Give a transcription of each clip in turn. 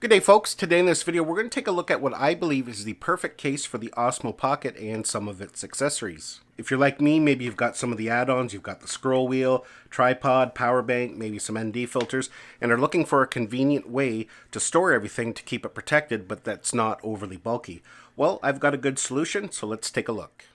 Good day, folks. Today in this video we're going to take a look at what I believe is the perfect case for the Osmo Pocket and some of its accessories. If you're like me, maybe you've got some of the add-ons, you've got the scroll wheel, tripod, power bank, maybe some ND filters, and are looking for a convenient way to store everything to keep it protected but that's not overly bulky. Well, I've got a good solution, so let's take a look.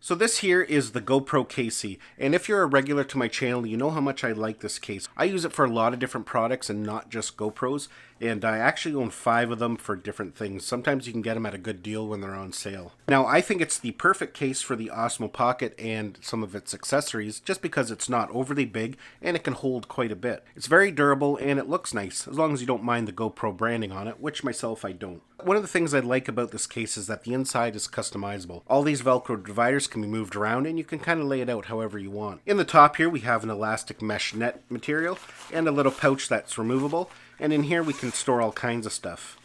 So this here is the GoPro Casey, and if you're a regular to my channel, you know how much I like this case. I use it for a lot of different products and not just GoPros, and I actually own 5 of them for different things. Sometimes you can get them at a good deal when they're on sale. Now, I think it's the perfect case for the Osmo Pocket and some of its accessories just because it's not overly big and it can hold quite a bit. It's very durable and it looks nice, as long as you don't mind the GoPro branding on it, which myself I don't. One of the things I like about this case is that the inside is customizable. All these Velcro dividers can be moved around and you can kind of lay it out however you want. In the top here we have an elastic mesh net material and a little pouch that's removable, and in here we can store all kinds of stuff.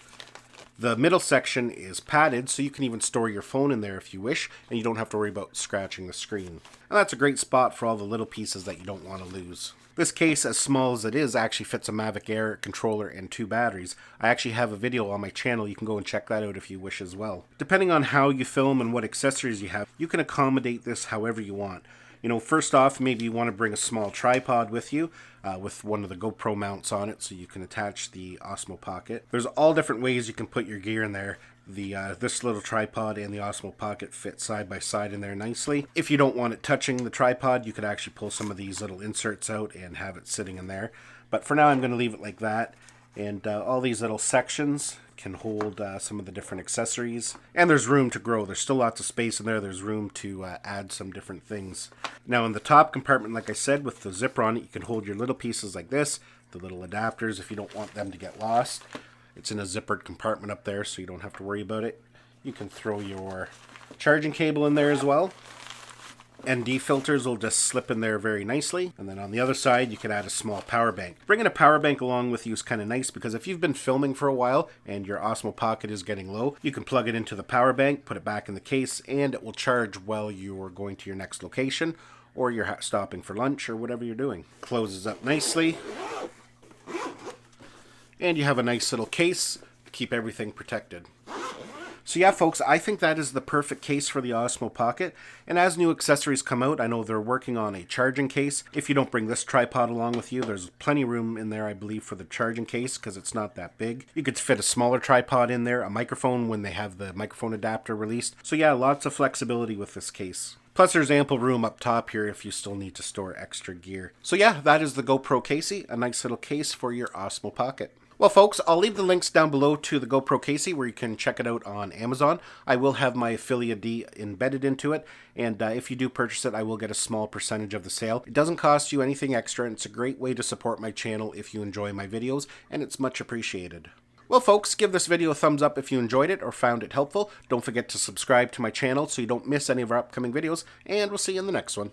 The middle section is padded, so you can even store your phone in there if you wish, and you don't have to worry about scratching the screen. And that's a great spot for all the little pieces that you don't want to lose. This case, as small as it is, actually fits a Mavic Air controller and 2 batteries. I actually have a video on my channel. You can go and check that out if you wish as well. Depending on how you film and what accessories you have, you can accommodate this however you want. You know, first off, maybe you want to bring a small tripod with you with one of the GoPro mounts on it so you can attach the Osmo Pocket. There's all different ways you can put your gear in there. This little tripod and the Osmo Pocket fit side by side in there nicely. If you don't want it touching the tripod, you could actually pull some of these little inserts out and have it sitting in there. But for now, I'm going to leave it like that. And all these little sections can hold some of the different accessories. And there's room to grow. There's still lots of space in there. There's room to add some different things. Now in the top compartment, like I said, with the zipper on it, you can hold your little pieces like this, the little adapters if you don't want them to get lost. It's in a zippered compartment up there, so you don't have to worry about it. You can throw your charging cable in there as well. ND filters will just slip in there very nicely. And then on the other side, you can add a small power bank. Bringing a power bank along with you is kind of nice because if you've been filming for a while and your Osmo Pocket is getting low, you can plug it into the power bank, put it back in the case, and it will charge while you're going to your next location or you're stopping for lunch or whatever you're doing. Closes up nicely. And you have a nice little case to keep everything protected. So yeah, folks, I think that is the perfect case for the Osmo Pocket. And as new accessories come out, I know they're working on a charging case. If you don't bring this tripod along with you, there's plenty of room in there, I believe, for the charging case because it's not that big. You could fit a smaller tripod in there, a microphone when they have the microphone adapter released. So yeah, lots of flexibility with this case. Plus, there's ample room up top here if you still need to store extra gear. So yeah, that is the GoPro Casey, a nice little case for your Osmo Pocket. Well, folks, I'll leave the links down below to the GoPro Casey where you can check it out on Amazon. I will have my affiliate D embedded into it, and if you do purchase it, I will get a small percentage of the sale. It doesn't cost you anything extra, and it's a great way to support my channel if you enjoy my videos, and it's much appreciated. Well, folks, give this video a thumbs up if you enjoyed it or found it helpful. Don't forget to subscribe to my channel so you don't miss any of our upcoming videos, and we'll see you in the next one.